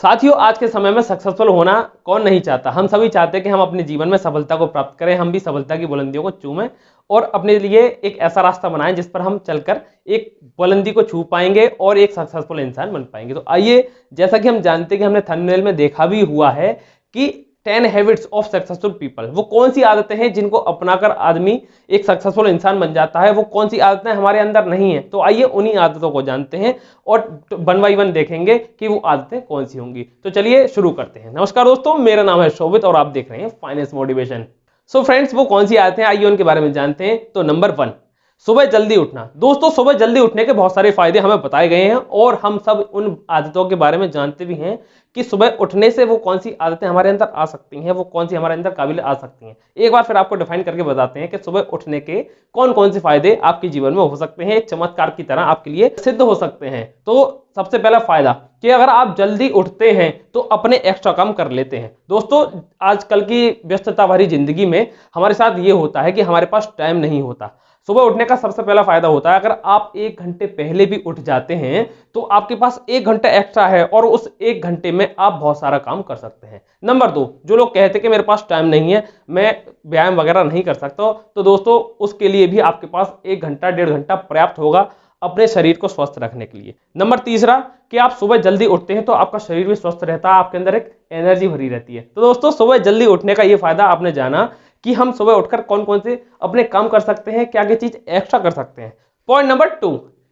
साथियों, आज के समय में सक्सेसफुल होना कौन नहीं चाहता। हम सभी चाहते हैं कि हम अपने जीवन में सफलता को प्राप्त करें, हम भी सफलता की बुलंदियों को चूमें और अपने लिए एक ऐसा रास्ता बनाएं जिस पर हम चलकर एक बुलंदी को छू पाएंगे और एक सक्सेसफुल इंसान बन पाएंगे। तो आइए, जैसा कि हम जानते हैं कि हमने थंबनेल में देखा भी हुआ है कि 10 हैबिट्स ऑफ सक्सेसफुल पीपल, वो कौन सी आदतें हैं जिनको अपनाकर आदमी एक सक्सेसफुल इंसान बन जाता है, वो कौन सी आदतें हमारे अंदर नहीं है। तो आइए उन्हीं आदतों को जानते हैं और वन बाई वन देखेंगे कि वो आदतें कौन सी होंगी। तो चलिए शुरू करते हैं। नमस्कार दोस्तों, मेरा नाम है शोभित और आप देख रहे हैं फाइनेंस मोटिवेशन। सो फ्रेंड्स, वो कौन सी आदतें हैं, आइए उनके बारे में जानते हैं। तो नंबर 1, सुबह जल्दी उठना। दोस्तों, सुबह जल्दी उठने के बहुत सारे फायदे हमें बताए गए हैं और हम सब उन आदतों के बारे में जानते भी हैं कि सुबह उठने से वो कौन सी आदतें हमारे अंदर आ सकती हैं, वो कौन सी हमारे अंदर काबिल आ सकती हैं। एक बार फिर आपको डिफाइन करके बताते हैं कि सुबह उठने के कौन कौन से फायदे आपके जीवन में हो सकते हैं, एक चमत्कार की तरह आपके लिए सिद्ध हो सकते हैं। तो सबसे पहला फायदा कि अगर आप जल्दी उठते हैं तो अपने एक्स्ट्रा काम कर लेते हैं। दोस्तों, आजकल की व्यस्तता भरी जिंदगी में हमारे साथ ये होता है कि हमारे पास टाइम नहीं होता। सुबह उठने का सबसे पहला फायदा होता है, अगर आप 1 घंटे पहले भी उठ जाते हैं तो आपके पास 1 घंटा एक्स्ट्रा है और उस 1 घंटे में आप बहुत सारा काम कर सकते हैं। नंबर 2, जो लोग कहते हैं कि मेरे पास टाइम नहीं है, मैं व्यायाम वगैरह नहीं कर सकता, तो दोस्तों उसके लिए भी आपके पास 1 घंटा 1.5 घंटा पर्याप्त होगा अपने शरीर को स्वस्थ रखने के लिए। नंबर तीसरा कि आप सुबह जल्दी उठते हैं तो आपका शरीर भी स्वस्थ रहता है, आपके अंदर एक एनर्जी भरी रहती है। तो दोस्तों, सुबह जल्दी उठने का ये फायदा आपने जाना कि हम सुबह उठकर कौन कौन से अपने काम कर सकते हैं, क्या क्या चीज एक्स्ट्रा कर सकते हैं। पॉइंट नंबर 2,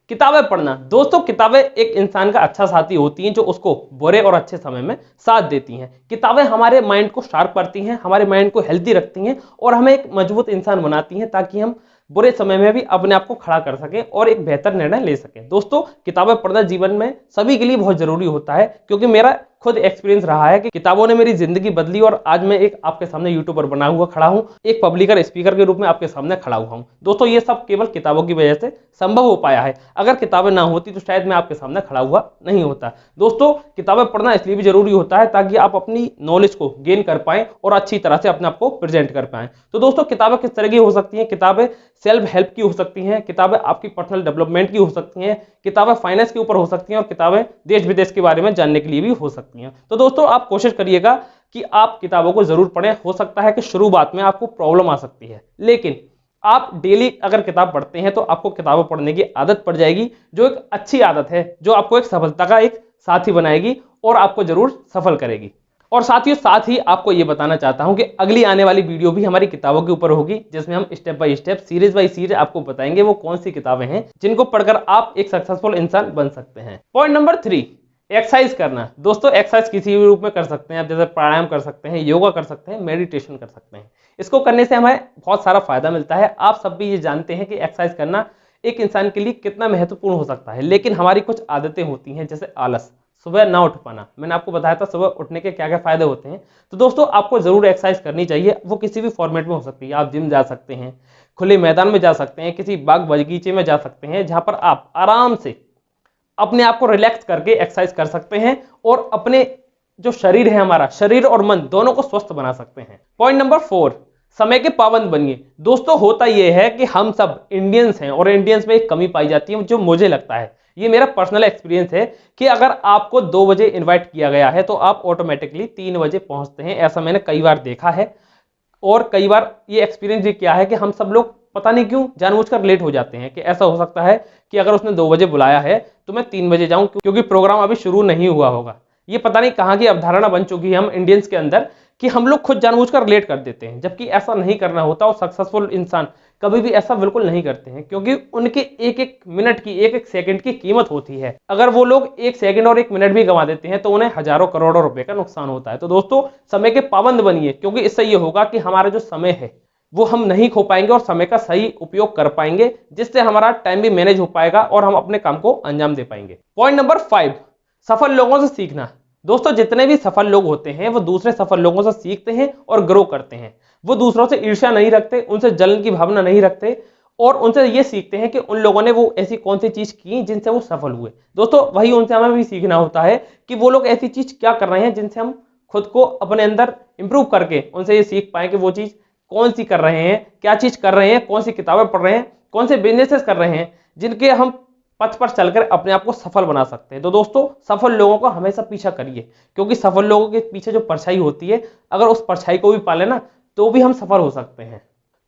किताबें पढ़ना। दोस्तों, किताबें एक इंसान का अच्छा साथी होती हैं जो उसको बुरे और अच्छे समय में साथ देती हैं। किताबें हमारे माइंड को शार्प करती हैं, हमारे माइंड को हेल्दी रखती हैं और हमें एक मजबूत इंसान बनाती हैं ताकि हम बुरे समय में भी अपने आप को खड़ा कर सकें और एक बेहतर निर्णय ले सकें। दोस्तों, किताबें पढ़ना जीवन में सभी के लिए बहुत जरूरी होता है, क्योंकि मेरा खुद एक्सपीरियंस रहा है कि किताबों ने मेरी जिंदगी बदली और आज मैं एक आपके सामने यूट्यूबर बना हुआ खड़ा हूं, एक पब्लिकर स्पीकर के रूप में आपके सामने खड़ा हुआ हूं। दोस्तों, ये सब केवल किताबों की वजह से संभव हो पाया है। अगर किताबें ना होती तो शायद मैं आपके सामने खड़ा हुआ नहीं होता। दोस्तों, किताबें पढ़ना इसलिए भी जरूरी होता है ताकि आप अपनी नॉलेज को गेन कर पाएं और अच्छी तरह से अपने आप को प्रेजेंट कर पाएं। तो दोस्तों, किताबें किस तरह की हो सकती हैं? किताबें सेल्फ हेल्प की हो सकती हैं, किताबें आपकी पर्सनल डेवलपमेंट की हो सकती हैं, किताबें फाइनेंस के ऊपर हो सकती हैं और किताबें देश विदेश के बारे में जानने के लिए भी हो सकती हैं। तो दोस्तों, आप कोशिश करिएगा कि आप किताबों को जरूर पढ़ें। हो सकता है कि शुरुआत में आपको प्रॉब्लम आ सकती है, लेकिन आप डेली अगर किताब पढ़ते हैं तो आपको किताबें पढ़ने की आदत पड़ जाएगी, जो एक अच्छी आदत है, जो आपको एक सफलता का एक साथी बनाएगी और आपको जरूर सफल करेगी। और साथियों, साथ ही आपको यह बताना चाहता हूं कि अगली आने वाली वीडियो भी हमारी किताबों के ऊपर होगी, जिसमें हम step by step, series by series आपको बताएंगे वो कौन सी किताबें हैं जिनको पढ़कर आप एक सक्सेसफुल इंसान बन सकते हैं। पॉइंट नंबर 3, एक्सरसाइज करना। दोस्तों, एक्सरसाइज किसी भी रूप में कर सकते हैं आप, जैसे प्राणायाम कर सकते हैं, योगा कर सकते हैं, मेडिटेशन कर सकते हैं। इसको करने से हमें बहुत सारा फायदा मिलता है। आप सब भी ये जानते हैं कि एक्सरसाइज करना एक इंसान के लिए कितना महत्वपूर्ण हो सकता है, लेकिन हमारी कुछ आदतें होती हैं, जैसे आलस, सुबह ना उठ पाना। मैंने आपको बताया था सुबह उठने के क्या क्या फायदे होते हैं। तो दोस्तों, आपको जरूर एक्सरसाइज करनी चाहिए। वो किसी भी फॉर्मेट में हो सकती है। आप जिम जा सकते हैं, खुले मैदान में जा सकते हैं, किसी बाग बगीचे में जा सकते हैं, जहां पर आप आराम से अपने आप को रिलैक्स करके एक्सरसाइज कर सकते हैं और अपने जो शरीर है, हमारा शरीर और मन दोनों को स्वस्थ बना सकते हैं। पॉइंट नंबर 4, समय के पाबंद बनिए। दोस्तों, होता यह है कि हम सब इंडियंस हैं और इंडियंस में एक कमी पाई जाती है, जो मुझे लगता है, ये मेरा पर्सनल एक्सपीरियंस है, कि अगर आपको 2 बजे इनवाइट किया गया है तो आप ऑटोमेटिकली 3 बजे पहुंचते हैं। ऐसा मैंने कई बार देखा है और कई बार ये एक्सपीरियंस भी किया है कि हम सब लोग पता नहीं क्यों जानबूझकर लेट हो जाते हैं। कि ऐसा हो सकता है कि अगर उसने 2 बजे बुलाया है तो मैं 3 बजे जाऊं, क्योंकि प्रोग्राम अभी शुरू नहीं हुआ होगा। ये पता नहीं कहां की अवधारणा बन चुकी है हम इंडियंस के अंदर कि हम लोग खुद जानबूझकर लेट कर देते हैं, जबकि ऐसा नहीं करना होता। और सक्सेसफुल इंसान कभी भी ऐसा बिल्कुल नहीं करते हैं, क्योंकि उनके एक एक मिनट की, एक एक सेकंड की कीमत होती है। अगर वो लोग 1 सेकंड और 1 मिनट भी गंवा देते हैं तो उन्हें हजारों करोड़ों रुपए का नुकसान होता है। तो दोस्तों, समय के पाबंद बनिए, क्योंकि इससे ये होगा कि हमारा जो समय है वो हम नहीं खो पाएंगे और समय का सही उपयोग कर पाएंगे, जिससे हमारा टाइम भी मैनेज हो पाएगा और हम अपने काम को अंजाम दे पाएंगे। पॉइंट नंबर 5, सफल लोगों से सीखना। दोस्तों, जितने भी सफल लोग होते हैं वो दूसरे सफल लोगों से सीखते हैं और ग्रो करते हैं। वो दूसरों से ईर्ष्या नहीं रखते, उनसे जलन की भावना नहीं रखते और उनसे ये सीखते हैं कि उन लोगों ने वो ऐसी कौन सी चीज की जिनसे वो सफल हुए। दोस्तों, वही उनसे हमें भी सीखना होता है कि वो लोग ऐसी चीज क्या कर रहे हैं जिनसे हम खुद को अपने अंदर इंप्रूव करके उनसे ये सीख पाए कि वो चीज कौन सी कर रहे हैं, क्या चीज कर रहे हैं, कौन सी किताबें पढ़ रहे हैं, कौन से बिजनेसेस कर रहे हैं जिनके हम पथ पर चलकर अपने आप को सफल बना सकते हैं। तो दोस्तों सफल लोगों को हमेशा पीछा करिए, क्योंकि सफल लोगों के पीछे जो परछाई होती है, अगर उस परछाई को भी पाले ना तो भी हम सफल हो सकते हैं।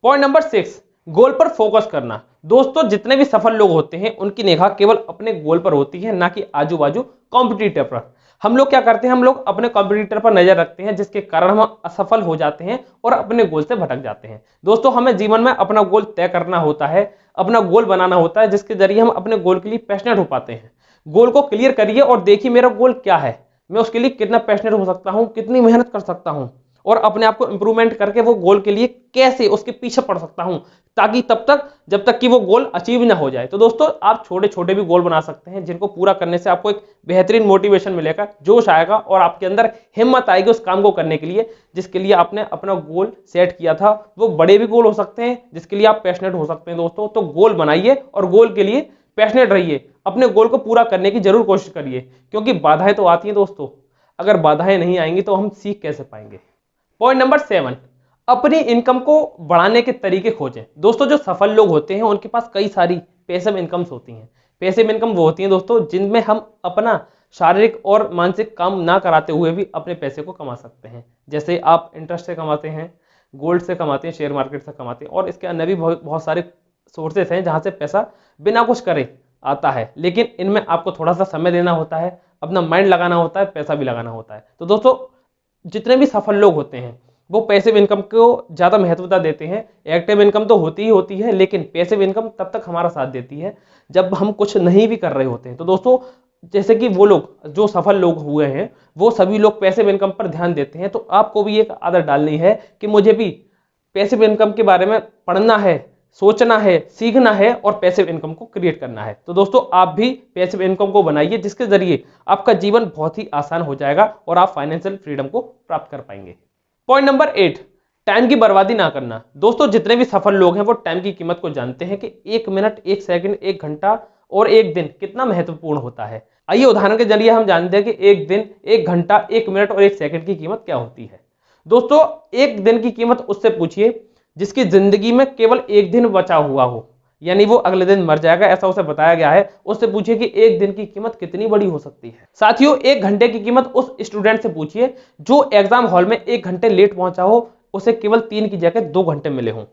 पॉइंट नंबर 6, गोल पर फोकस करना। दोस्तों जितने भी सफल लोग होते हैं उनकी निगाह केवल अपने गोल पर होती है, ना कि आजू बाजू कॉम्पिटिटर पर। हम लोग क्या करते हैं, हम लोग अपने कॉम्पिटिटर पर नजर रखते हैं, जिसके कारण हम असफल हो जाते हैं और अपने गोल से भटक जाते हैं। दोस्तों हमें जीवन में अपना गोल तय करना होता है, अपना गोल बनाना होता है, जिसके जरिए हम अपने गोल के लिए पैशनेट हो पाते हैं। गोल को क्लियर करिए और देखिए मेरा गोल क्या है, मैं उसके लिए कितना पैशनेट हो सकता हूं, कितनी मेहनत कर सकता हूं, और अपने आप को इंप्रूवमेंट करके वो गोल के लिए कैसे उसके पीछे पड़ सकता हूं, ताकि तब तक जब तक कि वो गोल अचीव ना हो जाए। तो दोस्तों आप छोटे छोटे भी गोल बना सकते हैं, जिनको पूरा करने से आपको एक बेहतरीन मोटिवेशन मिलेगा, जोश आएगा और आपके अंदर हिम्मत आएगी उस काम को करने के लिए जिसके लिए आपने अपना गोल सेट किया था। वो बड़े भी गोल हो सकते हैं जिसके लिए आप पैशनेट हो सकते हैं। दोस्तों तो गोल बनाइए और गोल के लिए पैशनेट रहिए, अपने गोल को पूरा करने की जरूर कोशिश करिए, क्योंकि बाधाएं तो आती हैं दोस्तों, अगर बाधाएं नहीं आएंगी तो हम सीख कैसे पाएंगे। पॉइंट नंबर 7, अपनी इनकम को बढ़ाने के तरीके खोजें। दोस्तों जो सफल लोग होते हैं उनके पास कई सारी पैसिव इनकम्स होती हैं। पैसिव इनकम वो होती हैं दोस्तों जिनमें हम अपना शारीरिक और मानसिक काम ना कराते हुए भी अपने पैसे को कमा सकते हैं। जैसे आप इंटरेस्ट से कमाते हैं, गोल्ड से कमाते हैं, शेयर मार्केट से कमाते हैं, और इसके अन्य भी बहुत सारे सोर्सेस हैं जहां से पैसा बिना कुछ करे आता है। लेकिन इनमें आपको थोड़ा सा समय देना होता है, अपना माइंड लगाना होता है, पैसा भी लगाना होता है। तो दोस्तों जितने भी सफल लोग होते हैं वो पैसिव इनकम को ज्यादा महत्वता देते हैं। एक्टिव इनकम तो होती ही होती है, लेकिन पैसिव इनकम तब तक हमारा साथ देती है जब हम कुछ नहीं भी कर रहे होते हैं। तो दोस्तों जैसे कि वो लोग जो सफल लोग हुए हैं वो सभी लोग पैसिव इनकम पर ध्यान देते हैं। तो आपको भी एक आदत डालनी है कि मुझे भी पैसिव इनकम के बारे में पढ़ना है, सोचना है, सीखना है और पैसिव इनकम को क्रिएट करना है। तो दोस्तों आप भी पैसिव इनकम को बनाइए, जिसके जरिए आपका जीवन बहुत ही आसान हो जाएगा और आप फाइनेंशियल फ्रीडम को प्राप्त कर पाएंगे। पॉइंट नंबर 8, टाइम की बर्बादी ना करना। दोस्तों जितने भी सफल लोग हैं वो टाइम की कीमत को जानते हैं कि 1 मिनट, 1 सेकंड, 1 घंटा और 1 दिन कितना महत्वपूर्ण होता है। आइए उदाहरण के जरिए हम जानते हैं कि 1 दिन, 1 घंटा, 1 मिनट और 1 सेकंड की कीमत क्या होती है। दोस्तों 1 दिन की कीमत उससे पूछिए जिसकी जिंदगी में केवल 1 दिन बचा हुआ हो, यानी वो अगले दिन मर जाएगा ऐसा उसे बताया गया है। उससे पूछिए कि 1 दिन की कीमत कितनी बड़ी हो सकती है। साथियों 1 घंटे की कीमत उस स्टूडेंट से पूछिए जो एग्जाम हॉल में 1 घंटे लेट पहुंचा हो, उसे केवल 3 की जगह 2 घंटे मिले हों।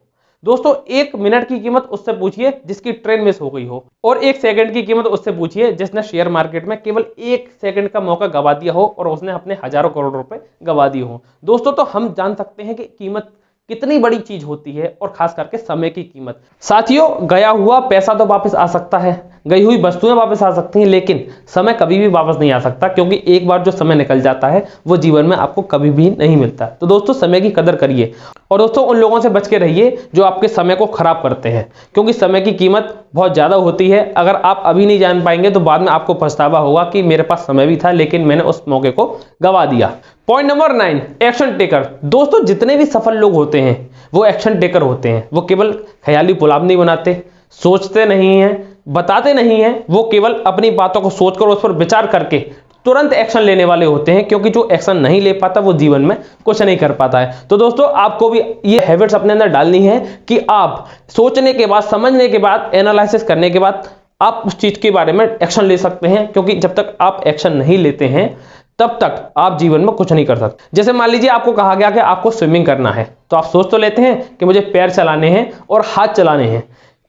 दोस्तों 1 मिनट की कीमत उससे पूछिए जिसकी ट्रेन मिस हो गई हो, और 1 सेकंड की कीमत उससे पूछिए जिसने शेयर मार्केट में केवल 1 सेकंड का मौका गवा दिया हो और उसने अपने हजारों करोड़ रुपए गवा दिए हो। दोस्तों तो हम जान सकते हैं कि कीमत कितनी बड़ी चीज होती है, और खास करके समय की कीमत। साथियों गया हुआ पैसा तो वापस आ सकता है, गई हुई वस्तुएं वापस आ सकती हैं, लेकिन समय कभी भी वापस नहीं आ सकता, क्योंकि एक बार जो समय निकल जाता है वो जीवन में आपको कभी भी नहीं मिलता। तो दोस्तों समय की कदर करिए, और दोस्तों उन लोगों से बच के रहिए जो आपके समय को खराब करते हैं, क्योंकि समय की कीमत बहुत ज्यादा होती है। अगर आप अभी नहीं जान पाएंगे तो बाद में आपको पछतावा होगा कि मेरे पास समय भी था लेकिन मैंने उस मौके को गवा दिया। Point number 9, action taker. दोस्तों जितने भी सफल लोग होते हैं वो एक्शन टेकर होते हैं। वो केवल ख्याली पुलाव नहीं बनाते, सोचते नहीं हैं, बताते नहीं हैं, वो केवल अपनी बातों को सोचकर उस पर विचार करके तुरंत एक्शन लेने वाले होते हैं, क्योंकि जो एक्शन नहीं ले पाता वो जीवन में कुछ नहीं कर पाता है। तो दोस्तों आपको भी ये हैबिट्स अपने अंदर डालनी है कि आप सोचने के बाद, समझने के बाद, एनालिसिस करने के बाद आप उस चीज के बारे में एक्शन ले सकते हैं, क्योंकि जब तक आप एक्शन नहीं लेते हैं तब तक आप जीवन में कुछ नहीं कर सकते। जैसे मान लीजिए आपको कहा गया कि आपको स्विमिंग करना है, तो आप सोच तो लेते हैं कि मुझे पैर चलाने हैं और हाथ चलाने हैं।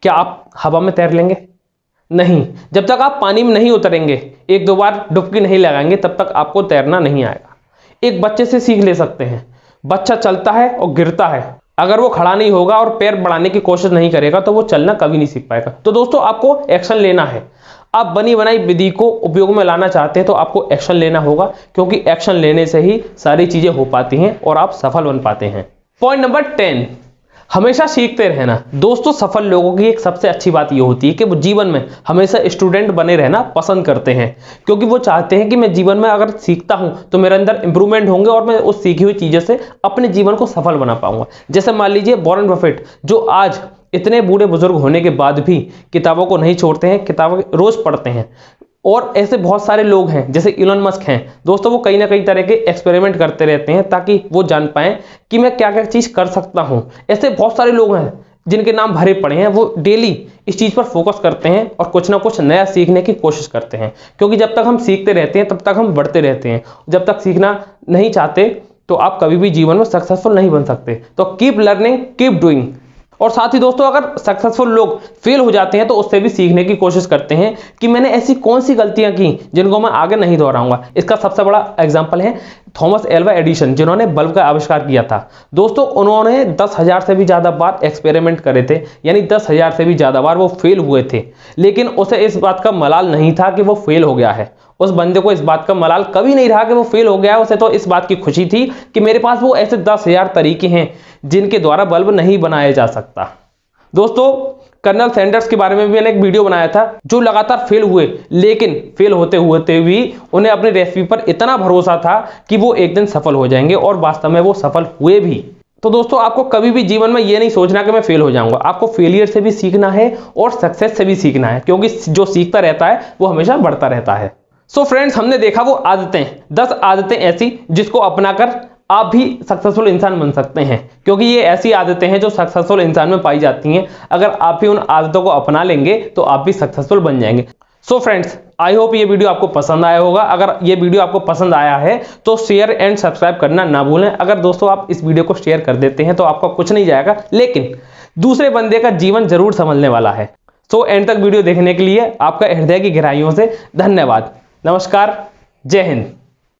क्या आप हवा में तैर लेंगे? नहीं। जब तक आप पानी में नहीं उतरेंगे, 1-2 बार डुबकी नहीं लगाएंगे, तब तक आपको तैरना नहीं आएगा। एक बच्चे से सीख ले सकते हैं। बच्चा चलता है और गिरता है, अगर वो खड़ा नहीं होगा और पैर बढ़ाने की कोशिश नहीं करेगा तो वो चलना कभी नहीं सीख पाएगा। तो दोस्तों आपको एक्शन लेना है। आप बनी बनाई विधि को उपयोग में लाना चाहते हैं तो आपको एक्शन लेना होगा, क्योंकि एक्शन लेने से ही सारी चीजें हो पाती हैं और आप सफल बन पाते हैं। पॉइंट नंबर 10, हमेशा सीखते रहना। दोस्तों सफल लोगों की एक सबसे अच्छी बात यह होती है कि वो जीवन में हमेशा स्टूडेंट बने रहना पसंद करते हैं, क्योंकि वो चाहते हैं कि मैं जीवन में अगर सीखता हूं तो मेरे अंदर इंप्रूवमेंट होंगे और मैं उस सीखी हुई चीजों से अपने जीवन को सफल बना पाऊंगा। जैसे मान लीजिए वॉरेन बफेट, जो आज इतने बूढ़े बुजुर्ग होने के बाद भी किताबों को नहीं छोड़ते हैं, किताबें रोज पढ़ते हैं। और ऐसे बहुत सारे लोग हैं जैसे इलोन मस्क हैं। दोस्तों वो कई ना कई तरह के एक्सपेरिमेंट करते रहते हैं ताकि वो जान पाएं कि मैं क्या क्या चीज कर सकता हूं। ऐसे बहुत सारे लोग हैं जिनके नाम भरे पड़े हैं वो डेली इस चीज़ पर फोकस करते हैं और कुछ ना कुछ नया सीखने की कोशिश करते हैं, क्योंकि जब तक हम सीखते रहते हैं तब तक हम बढ़ते रहते हैं। जब तक सीखना नहीं चाहते तो आप कभी भी जीवन में सक्सेसफुल नहीं बन सकते। तो कीप लर्निंग, कीप डूइंग। और साथ ही दोस्तों, अगर सक्सेसफुल लोग फेल हो जाते हैं तो उससे भी सीखने की कोशिश करते हैं कि मैंने ऐसी कौन सी गलतियां की जिनको मैं आगे नहीं दोहराऊंगा। इसका सबसे बड़ा एग्जांपल है थॉमस एल्वा एडिसन, जिन्होंने बल्ब का आविष्कार किया था। दोस्तों, उन्होंने 10,000 से भी ज्यादा बार एक्सपेरिमेंट करे थे, यानी 10,000 से भी ज्यादा बार वो फेल हुए थे, लेकिन उसे इस बात का मलाल नहीं था कि वो फेल हो गया है। उस बंदे को इस बात का मलाल कभी नहीं रहा कि वो फेल हो गया है। उसे तो इस बात की खुशी थी कि मेरे पास वो ऐसे 10,000 तरीके हैं जिनके द्वारा बल्ब नहीं बनाया जा सकता। दोस्तों, कर्नल सैंडर्स के बारे में भी मैंने एक वीडियो बनाया था, जो लगातार फेल हुए, लेकिन फेल होते होते भी उन्हें अपनी रेसिपी पर इतना भरोसा था कि वो एक दिन सफल हो जाएंगे, और वास्तव में वो सफल हुए भी। तो दोस्तों, आपको कभी भी जीवन में ये नहीं सोचना कि मैं फेल हो जाऊंगा। आपको फेलियर से भी सीखना है और सक्सेस से भी सीखना है, क्योंकि जो सीखता रहता है वो हमेशा बढ़ता रहता है। सो फ्रेंड्स, हमने देखा वो आदतें, 10 आदतें ऐसी जिसको अपनाकर आप भी सक्सेसफुल इंसान बन सकते हैं, क्योंकि ये ऐसी आदतें हैं जो सक्सेसफुल इंसान में पाई जाती हैं। अगर आप भी उन आदतों को अपना लेंगे तो आप भी सक्सेसफुल बन जाएंगे। सो फ्रेंड्स, आई होप ये वीडियो आपको पसंद आया होगा। अगर ये वीडियो आपको पसंद आया है तो शेयर एंड सब्सक्राइब करना ना भूलें। अगर दोस्तों आप इस वीडियो को शेयर कर देते हैं तो आपका कुछ नहीं जाएगा, लेकिन दूसरे बंदे का जीवन जरूर संभलने वाला है। सो एंड तक वीडियो देखने के लिए आपका हृदय की गहराइयों से धन्यवाद। नमस्कार, जय हिंद।